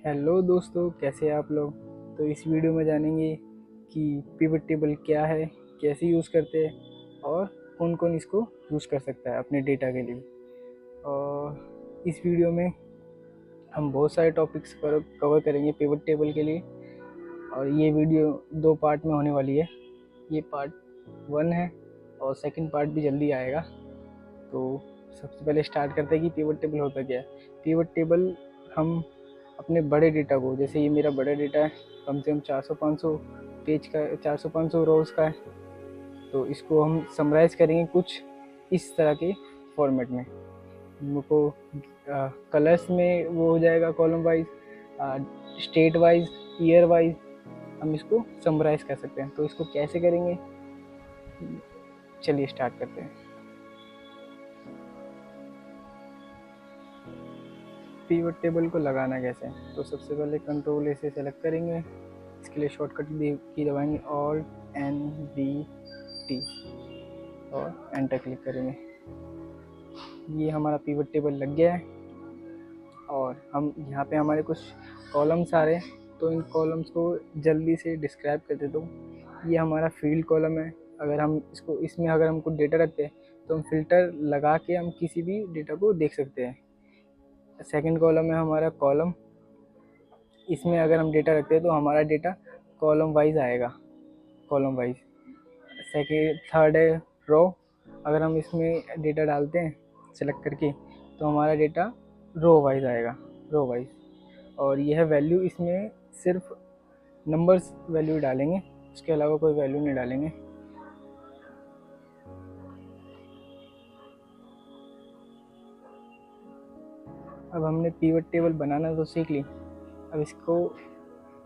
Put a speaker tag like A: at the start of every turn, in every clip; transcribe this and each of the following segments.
A: Hello दोस्तों, कैसे हैं आप लोग। तो इस वीडियो में जानेंगे कि पिवट टेबल क्या है, कैसे यूज़ करते हैं और कौन कौन इसको यूज़ कर सकता है अपने डेटा के लिए। और इस वीडियो में हम बहुत सारे टॉपिक्स पर कवर करेंगे पिवट टेबल के लिए। और ये वीडियो 2 पार्ट में होने वाली है। ये पार्ट 1 है और सेकंड पार्ट भी जल्दी आएगा। तो सबसे पहले स्टार्ट करते हैं कि पिवट टेबल होता क्या है। पिवट टेबल हम अपने बड़े डेटा को, जैसे ये मेरा बड़ा डेटा है, कम से कम 400-500 पेज का, 400-500 रोज़ का है, तो इसको हम समराइज़ करेंगे कुछ इस तरह के फॉर्मेट में। हमको कलर्स में वो हो जाएगा column wise, state wise, year wise हम इसको समराइज़ कर सकते हैं। तो इसको कैसे करेंगे, चलिए स्टार्ट करते हैं। पिवट टेबल को लगाना कैसे है, तो सबसे पहले कंट्रोल ए से सेलेक्ट करेंगे। इसके लिए शॉर्टकट की दबाएंगे Alt+N+V+T और एंटर क्लिक करेंगे। ये हमारा पिवट टेबल लग गया है और हम यहाँ पे हमारे कुछ कॉलम्स आ रहे हैं, तो इन कॉलम्स को जल्दी से डिस्क्राइब कर देता हूँ। ये हमारा फील्ड कॉलम है। अगर हम इसको, इसमें अगर हम कुछ डेटा रखते हैं तो हम फिल्टर लगा के हम किसी भी डेटा को देख सकते हैं। सेकंड कॉलम है हमारा कॉलम। इसमें अगर हम डेटा रखते हैं तो हमारा डेटा कॉलम वाइज आएगा, कॉलम वाइज। सेकेंड थर्ड है रो। अगर हम इसमें डेटा डालते हैं सेलेक्ट करके तो हमारा डेटा रो वाइज आएगा, रो वाइज। और यह वैल्यू, इसमें सिर्फ नंबर्स वैल्यू डालेंगे, उसके अलावा कोई वैल्यू नहीं डालेंगे। अब हमने पिवट टेबल बनाना तो सीख ली। अब इसको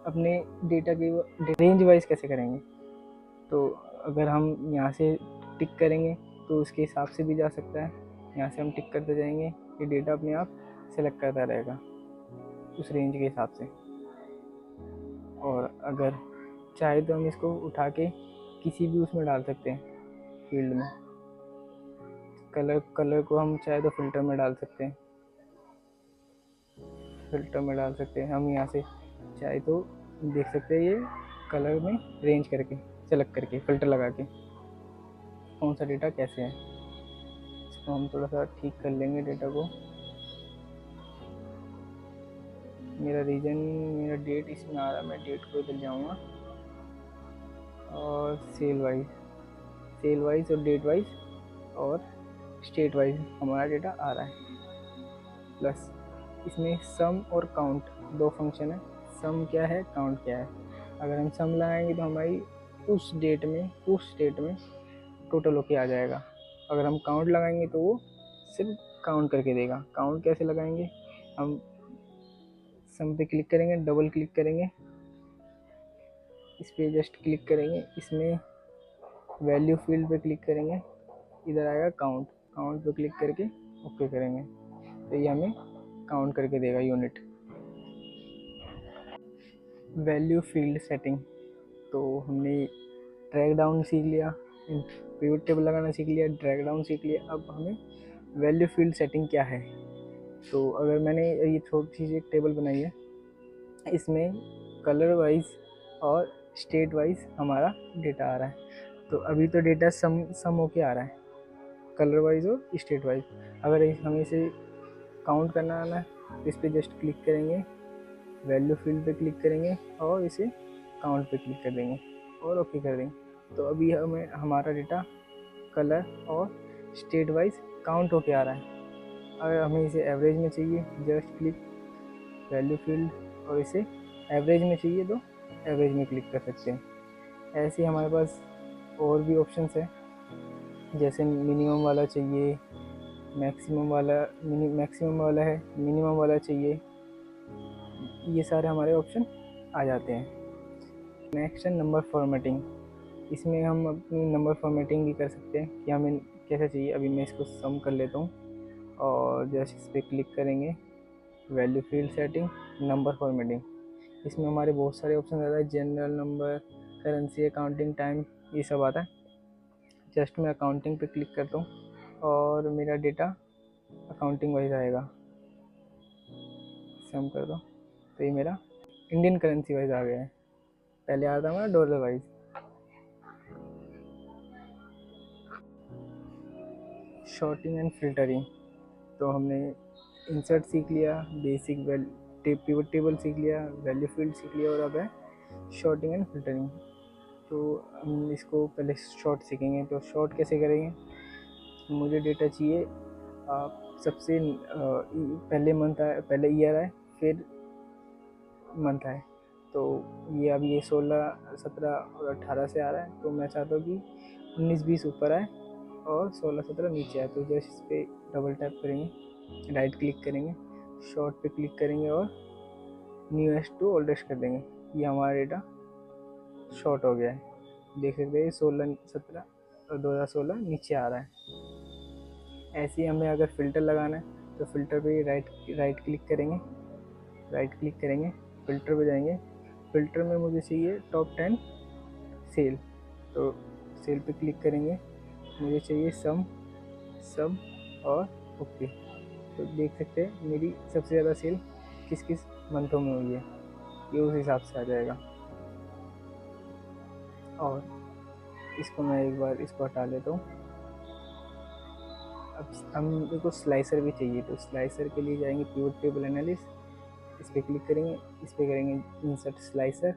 A: अपने डेटा के रेंज वाइज कैसे करेंगे, तो अगर हम यहाँ से टिक करेंगे तो उसके हिसाब से भी जा सकता है। यहाँ से हम टिक करते जाएंगे, ये डेटा अपने आप सेलेक्ट करता रहेगा उस रेंज के हिसाब से। और अगर चाहे तो हम इसको उठा के किसी भी उसमें डाल सकते हैं फील्ड में। कलर को हम चाहे तो फिल्टर में डाल सकते हैं, हम यहाँ से चाहे तो देख सकते हैं ये कलर में रेंज करके, सेलेक्ट करके, फिल्टर लगा के कौन सा डेटा कैसे है। इसको हम थोड़ा सा ठीक कर लेंगे डेटा को। मेरा रीजन, मेरा डेट इसमें आ रहा है, मैं डेट को इधर जाऊँगा और सेल वाइज और डेट वाइज और स्टेट वाइज हमारा डेटा आ रहा है। प्लस इसमें सम और काउंट 2 फंक्शन है। सम क्या है, काउंट क्या है। अगर हम सम लगाएंगे तो हमारी उस डेट में, उस स्टेट में टोटल होके आ जाएगा। अगर हम काउंट लगाएंगे तो वो सिर्फ काउंट करके देगा। काउंट कैसे लगाएंगे, हम सम पे क्लिक करेंगे, डबल क्लिक करेंगे, इस पर जस्ट क्लिक करेंगे, इसमें वैल्यू फील्ड पे क्लिक करेंगे, इधर आएगा काउंट, काउंट पे क्लिक करके ओके करेंगे तो ये हमें काउंट करके देगा यूनिट। वैल्यू फील्ड सेटिंग, तो हमने ड्रैग डाउन सीख लिया, पिवट टेबल लगाना सीख लिया, ड्रैग डाउन सीख लिया। अब हमें वैल्यू फील्ड सेटिंग क्या है, तो अगर मैंने ये छोटी सी एक टेबल बनाई है, इसमें कलर वाइज और स्टेट वाइज हमारा डेटा आ रहा है। तो अभी तो डेटा सम होके आ रहा है, कलर वाइज और स्टेट वाइज। अगर हमें इसे काउंट करना आना है तो इस पर जस्ट क्लिक करेंगे, वैल्यू फील्ड पे क्लिक करेंगे और इसे काउंट पे क्लिक कर देंगे और ओके कर देंगे। तो अभी हमें हमारा डेटा कलर और स्टेट वाइज काउंट होके आ रहा है। अगर हमें इसे एवरेज में चाहिए, जस्ट क्लिक वैल्यू फील्ड, और इसे एवरेज में चाहिए तो एवरेज में क्लिक कर सकते हैं। ऐसे ही हमारे पास और भी ऑप्शंस हैं, जैसे मिनिमम वाला चाहिए, मैक्सिमम वाला है, मिनिमम वाला चाहिए, ये सारे हमारे ऑप्शन आ जाते हैं। नेक्स्ट है नंबर फॉर्मेटिंग। इसमें हम अपनी नंबर फॉर्मेटिंग भी कर सकते हैं कि हमें कैसा चाहिए। अभी मैं इसको सम कर लेता हूँ और जैसे इस पर क्लिक करेंगे, value field setting, number formatting. इसमें हमारे बहुत सारे ऑप्शन आता है, general, number, currency, accounting, time, ये सब आता है। जस्ट मैं अकाउंटिंग पे क्लिक करता हूँ और मेरा डेटा अकाउंटिंग वाइज आएगा। सम कर दो, तो ये मेरा इंडियन करेंसी वाइज आ गया है। पहले आ रहा था हमारा dollar wise. Sorting and filtering, तो हमने इंसर्ट सीख लिया, बेसिक पिवट टेबल सीख लिया, वैल्यू फील्ड सीख लिया, और अब है शॉर्टिंग एंड फिल्टरिंग। तो हम इसको पहले शॉर्ट सीखेंगे। तो शॉर्ट कैसे करेंगे? मुझे डेटा चाहिए, सबसे पहले मंथ आए, पहले ईयर आए, फिर मंथ आए। तो ये अब ये 16, 17 और 18 से आ रहा है, तो मैं चाहता हूँ कि 19, 20 ऊपर आए और 16, 17 नीचे आए। तो जस्ट इस पर डबल टैप करेंगे, राइट क्लिक करेंगे, शॉर्ट पे क्लिक करेंगे और न्यूएस्ट टू ओल्डेस्ट कर देंगे। ये हमारा डेटा शॉर्ट हो गया है। देख सकते हैं 16, 17 और 2016 नीचे आ रहा है। ऐसे ही हमें अगर फ़िल्टर लगाना है तो फ़िल्टर पे राइट क्लिक करेंगे, फ़िल्टर पे जाएंगे। फ़िल्टर में मुझे चाहिए टॉप 10 सेल, तो सेल पे क्लिक करेंगे। मुझे चाहिए सम और ओके। तो देख सकते हैं मेरी सबसे ज़्यादा सेल किस किस मंथों में हुई है, ये उस हिसाब से आ जाएगा। और इसको मैं एक बार इसको हटा लेता हूँ। अब हम मेरे को स्लाइसर भी चाहिए, तो स्लाइसर के लिए जाएंगे पिवट टेबल एनालिसिस, इस पर क्लिक करेंगे, इस पर करेंगे इंसर्ट स्लाइसर,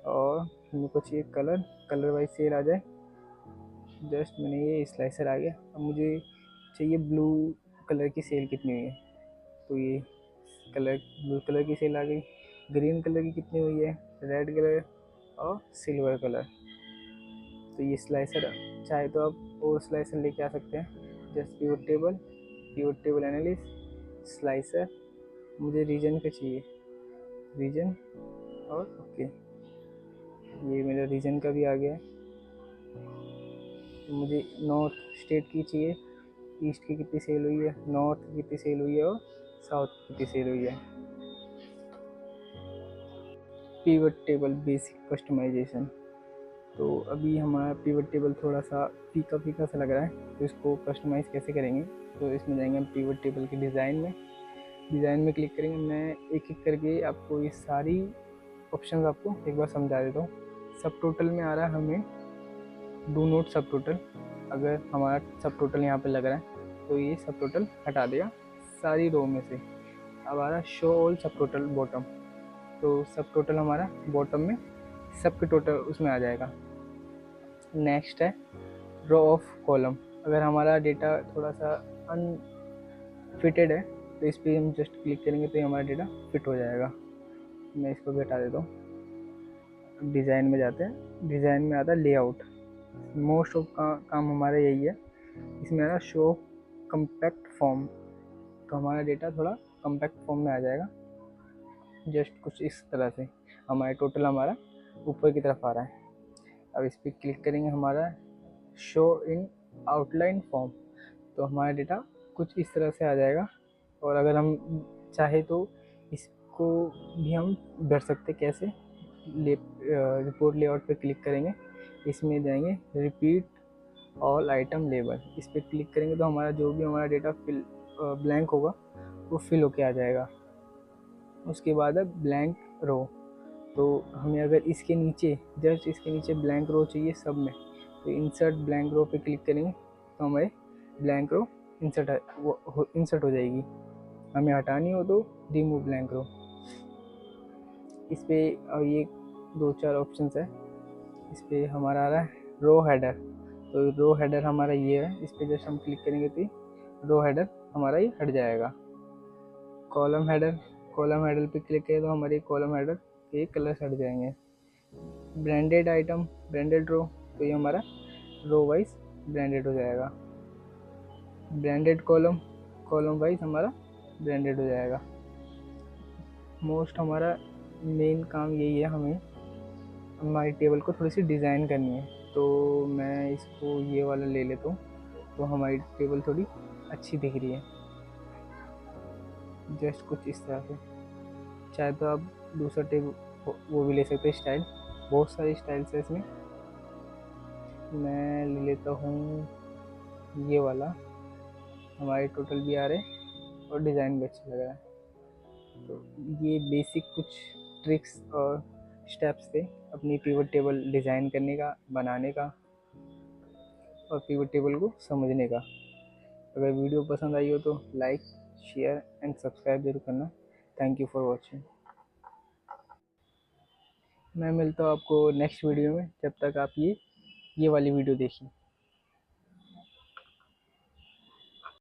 A: और मेरे को चाहिए कलर वाइज सेल आ जाए। जस्ट मैंने ये स्लाइसर आ गया। अब मुझे चाहिए ब्लू कलर की सेल कितनी हुई है, तो ये ब्लू कलर की सेल आ गई। ग्रीन कलर की कितनी हुई है, रेड कलर और सिल्वर कलर। तो ये स्लाइसर, चाहे तो आप और स्लाइसर लेके आ सकते हैं। Just pivot table analysis, slicer, मुझे रीजन का चाहिए, रीजन और ओके। ये मेरा रीजन का भी आ गया है। तो मुझे नॉर्थ स्टेट की चाहिए, ईस्ट की कितनी सेल हुई है, नॉर्थ की कितनी सेल हुई है और साउथ की कितनी सेल हुई है। पिवट टेबल बेसिक कस्टमाइजेशन, तो अभी हमारा पिवट टेबल थोड़ा सा फीका सा लग रहा है, तो इसको कस्टमाइज़ कैसे करेंगे? तो इसमें जाएंगे हम पिवट टेबल के डिज़ाइन में क्लिक करेंगे। मैं एक एक करके आपको ये सारी ऑप्शन आपको एक बार समझा देता हूँ। सब टोटल में आ रहा है हमें डू नोट सब टोटल। अगर हमारा सब टोटल यहाँ पे लग रहा है तो ये सब टोटल हटा देगा सारी रो में से। अब आ रहा शो ऑल सब टोटल बॉटम, तो सब टोटल हमारा बॉटम में सब के टोटल उसमें आ जाएगा। नेक्स्ट है रो ऑफ कॉलम। अगर हमारा डेटा थोड़ा सा अनफिटेड है तो इस पर हम जस्ट क्लिक करेंगे तो हमारा डेटा फिट हो जाएगा। मैं इसको भी हटा देता हूँ। डिज़ाइन में जाते हैं, डिज़ाइन में आता है लेआउट। मोस्ट ऑफ काम हमारा यही है। इसमें आता शो कम्पैक्ट फॉर्म, तो हमारा डेटा थोड़ा कम्पैक्ट फॉर्म में आ जाएगा। जस्ट कुछ इस तरह से हमारा ऊपर की तरफ आ रहा है। अब इस पर क्लिक करेंगे, हमारा शो इन आउटलाइन फॉर्म, तो हमारा डेटा कुछ इस तरह से आ जाएगा। और अगर हम चाहे तो इसको भी हम भर सकते, कैसे? रिपोर्ट लेआउट पे क्लिक करेंगे, इसमें जाएंगे रिपीट ऑल आइटम लेबल, इस पर क्लिक करेंगे तो हमारा जो भी हमारा डेटा ब्लैंक होगा वो फिल होके आ जाएगा। उसके बाद है ब्लैंक रो, तो हमें अगर इसके नीचे जस्ट इसके नीचे ब्लैंक रो चाहिए सब में, तो इंसर्ट ब्लैंक रो पे क्लिक करेंगे तो हमारे ब्लैंक रो इंसर्ट हो जाएगी। हमें हटानी हो तो रिमूव ब्लैंक रो। इस पर ये 2-4 ऑप्शन है। इस पर हमारा आ रहा है रो हेडर, तो रो हेडर हमारा ये है। इस पर जस्ट हम क्लिक करेंगे तो रो हेडर हमारा ये हट जाएगा। कॉलम हेडर पे क्लिक करें तो हमारे कॉलम हेडर के कलर हट जाएंगे। ब्रांडेड आइटम, ब्रांडेड रो, तो ये हमारा रो वाइज ब्रांडेड हो जाएगा। ब्रांडेड कॉलम वाइज हमारा ब्रांडेड हो जाएगा। मोस्ट हमारा मेन काम यही है, हमें हमारी टेबल को थोड़ी सी डिज़ाइन करनी है। तो मैं इसको ये वाला ले लेता हूँ, तो हमारी टेबल थोड़ी अच्छी दिख रही है। जस्ट कुछ इस तरह से, चाहे तो आप दूसरा टेबल वो भी ले सकते हैं स्टाइल, बहुत सारी स्टाइल्स है इसमें। मैं ले लेता हूँ ये वाला, हमारे टोटल भी आ रहे और डिज़ाइन भी अच्छा लग रहा है। तो ये बेसिक कुछ ट्रिक्स और स्टेप्स थे अपनी पिवट टेबल डिज़ाइन करने का, बनाने का और पिवट टेबल को समझने का। अगर वीडियो पसंद आई हो तो लाइक, शेयर एंड सब्सक्राइब जरूर करना। Thank you for watching. मैं मिलता हूँ आपको नेक्स्ट वीडियो में, जब तक आप ये वाली वीडियो देखिए।